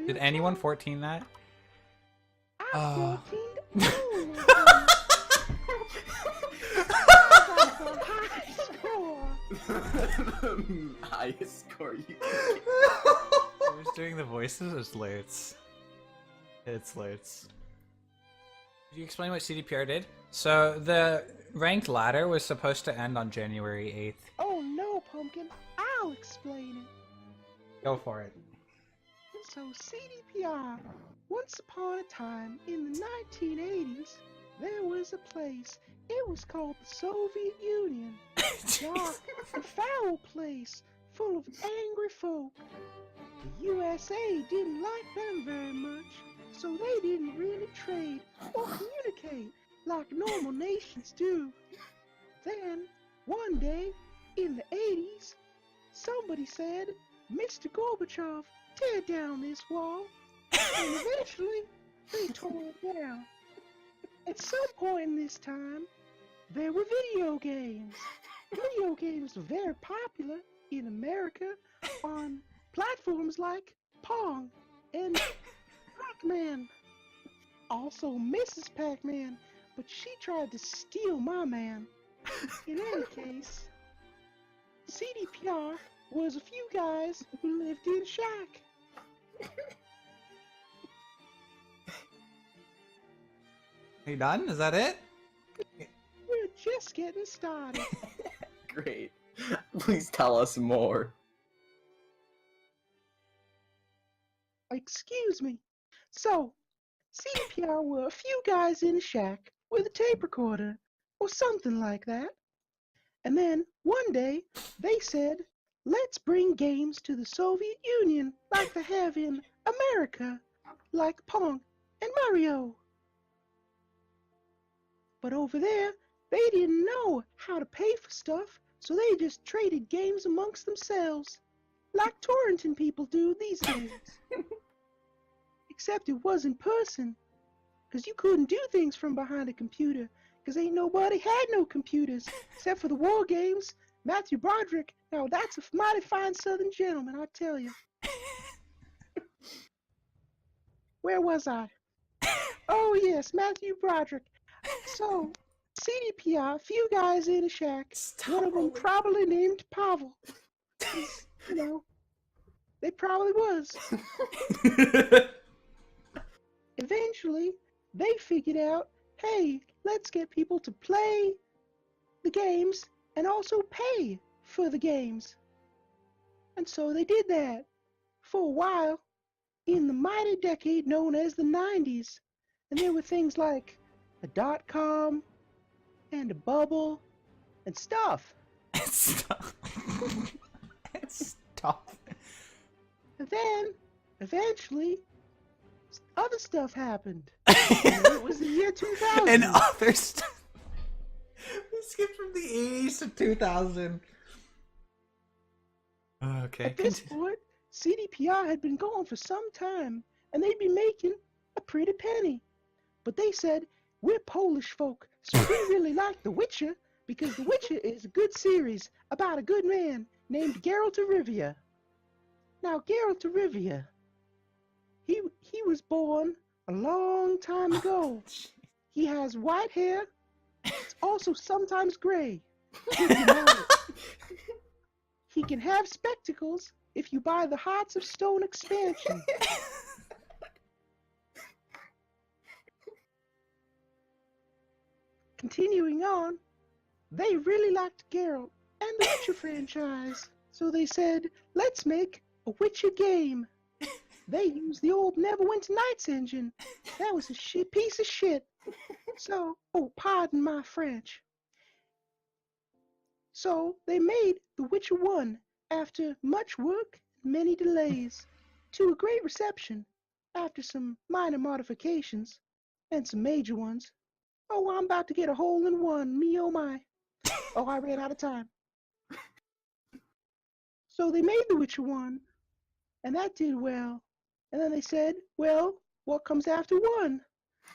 real Did anyone talk. 14 that? I 14'd all of them. I got the high score. Highest score you can Who's doing the voices? It's Lurtz. It's Lurtz. Could you explain what CDPR did? So the ranked ladder was supposed to end on January 8th. Oh no, Pumpkin. I'll explain it. Go for it. So CDPR, once upon a time in the 1980s, there was a place. It was called the Soviet Union. Dark, a foul place full of angry folk. The USA didn't like them very much, so they didn't really trade or communicate like normal nations do. Then, one day, in the 80s, somebody said, Mr. Gorbachev, tear down this wall, and eventually, they tore it down. At some point in this time, there were video games. Video games were very popular in America on platforms like Pong and Pac-Man. Also Mrs. Pac-Man, but she tried to steal my man. In any case, CDPR was a few guys who lived in a shack. Are you done? Is that it? We're just getting started. Great. Please tell us more. Excuse me. So, CDPR were a few guys in a shack with a tape recorder, or something like that. And then, one day, they said, let's bring games to the Soviet Union like they have in America, like Pong and Mario. But over there, they didn't know how to pay for stuff, so they just traded games amongst themselves, like torrenting people do these days. Except it was in person, because you couldn't do things from behind a computer, because ain't nobody had no computers, except for the war games. Matthew Broderick, now that's a mighty fine southern gentleman, I tell you. Where was I? Oh yes, Matthew Broderick. So, CDPR, few guys in a shack, one of them probably named Pavel. You know, they probably was. Eventually, they figured out, hey, let's get people to play the games and also pay for the games. And so they did that for a while in the mighty decade known as the 90s. And there were things like a .com and a bubble and stuff. Stop. Stop. And then, eventually, other stuff happened. And it was the year 2000. And other stuff. We skipped from the 80s to 2000. Okay. At this point, CDPR had been going for some time, and they'd be making a pretty penny. But they said, we're Polish folk, so we really like The Witcher, because The Witcher is a good series about a good man named Geralt of Rivia. Now, Geralt of Rivia, he was born a long time ago. He has white hair. It's also sometimes gray. If you know it. He can have spectacles if you buy the Hearts of Stone expansion. Continuing on, they really liked Geralt and the Witcher franchise, so they said, let's make a Witcher game. They used the old Neverwinter Nights engine. That was a piece of shit. So, oh, pardon my French. So, they made The Witcher 1 after much work and many delays, to a great reception after some minor modifications and some major ones. Oh, I'm about to get a hole in one, me oh my. Oh, I ran out of time. So they made The Witcher 1, and that did well. And then they said, well, what comes after 1?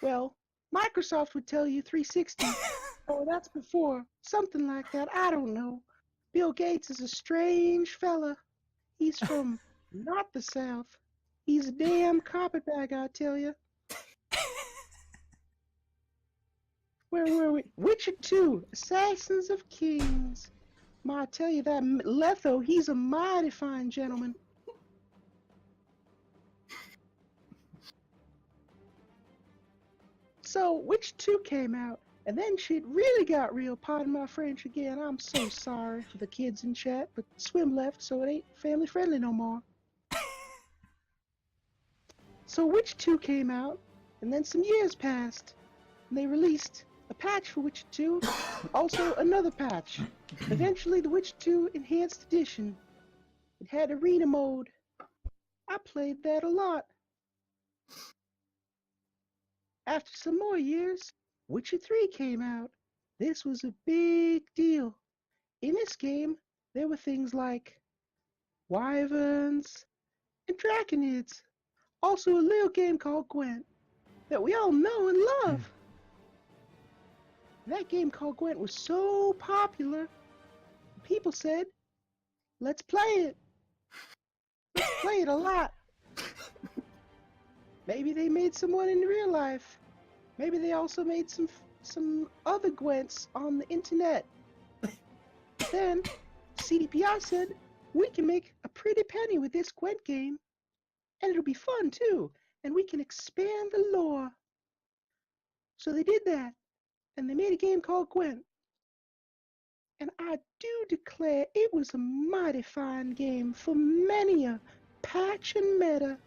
Well, Microsoft would tell you 360. Oh, that's before. Something like that. I don't know. Bill Gates is a strange fella. He's from not the South. He's a damn carpetbagger, I tell you. Where were we? Witcher 2, Assassins of Kings. Ma, I tell you that Letho, he's a mighty fine gentleman. So, Witcher 2 came out, and then shit really got real. Pardon my French again. I'm so sorry for the kids in chat, but Swim left, so it ain't family friendly no more. So, Witcher 2 came out, and then some years passed, and they released a patch for Witcher 2, also another patch. Eventually, the Witcher 2 Enhanced Edition. It had arena mode. I played that a lot. After some more years, Witcher 3 came out. This was a big deal. In this game, there were things like wyverns and draconids. Also a little game called Gwent that we all know and love. That game called Gwent was so popular, people said, let's play it. Let's play it a lot. Maybe they made someone in real life. Maybe they also made some other Gwents on the internet. Then CDPR said, we can make a pretty penny with this Gwent game. And it'll be fun too. And we can expand the lore. So they did that. And they made a game called Gwent. And I do declare it was a mighty fine game for many a patch and meta.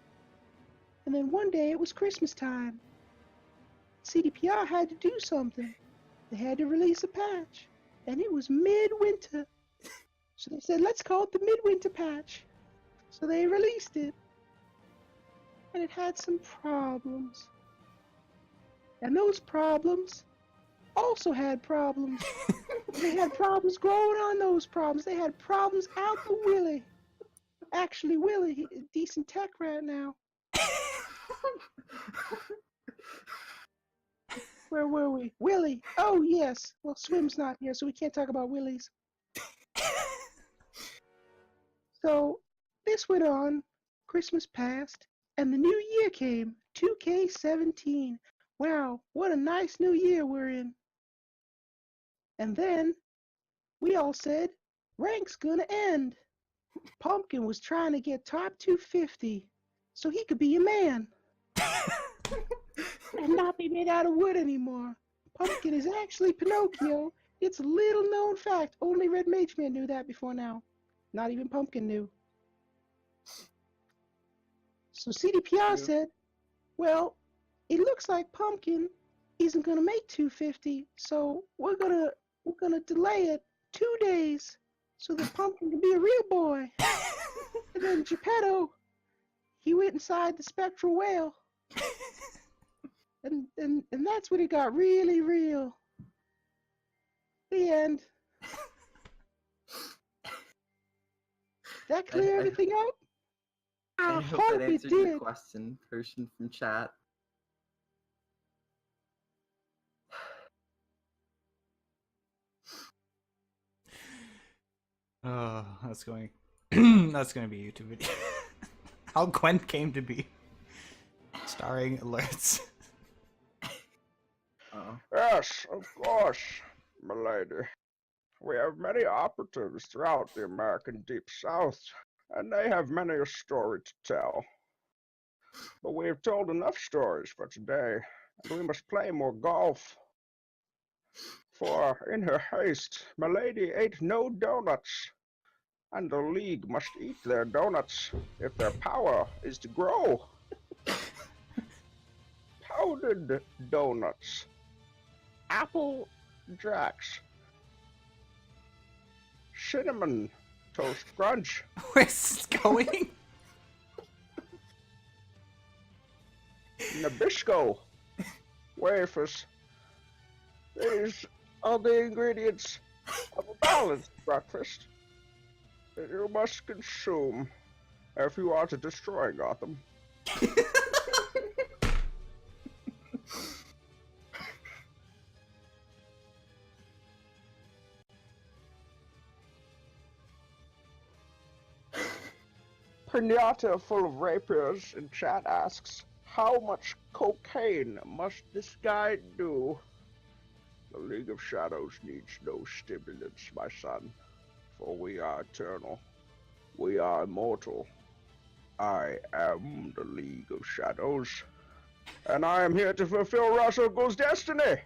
And then one day it was Christmas time. CDPR had to do something. They had to release a patch. And it was midwinter. So they said, let's call it the midwinter patch. So they released it. And it had some problems. And those problems also had problems. They had problems growing on those problems. They had problems out the Willie. Actually, Willie, he decent tech right now. Where were we? Willie. Oh, yes. Well, Swim's not here, so we can't talk about Willies. So, this went on. Christmas passed, and the new year came. 2K17. Wow, what a nice new year we're in. And then, we all said, rank's gonna end. Pumpkin was trying to get top 250, so he could be a man. And not be made out of wood anymore. Pumpkin is actually Pinocchio. It's a little known fact. Only Red Mage Man knew that before now. Not even Pumpkin knew. So CDPR said, well, it looks like Pumpkin isn't gonna make 250, so we're gonna delay it 2 days so that Pumpkin can be a real boy. And then Geppetto, he went inside the spectral whale. And that's when it got really real. The end. That clear everything out? I hope that answered your question, person from chat. Oh, that's going. That's going to be a YouTube video. How Gwent came to be, starring Lurtz. Yes, of course, my lady. We have many operatives throughout the American Deep South, and they have many a story to tell. But we have told enough stories for today, and we must play more golf. For in her haste, my lady ate no donuts, and the League must eat their donuts if their power is to grow. Powdered donuts. Apple Jacks. Cinnamon Toast Crunch. Where's this going? Nabisco wafers. These are the ingredients of a balanced breakfast that you must consume if you are to destroy Gotham. Pinata full of rapiers in chat asks, how much cocaine must this guy do? The League of Shadows needs no stimulants, my son, for we are eternal. We are immortal. I am the League of Shadows, and I am here to fulfill Russell Gold's destiny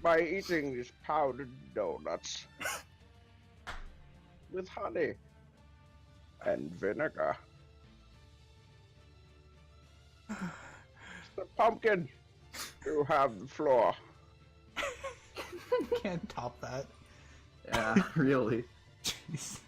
by eating these powdered donuts with honey and vinegar. SirPumpkn, you have the floor. Can't top that. Yeah, really. Jeez.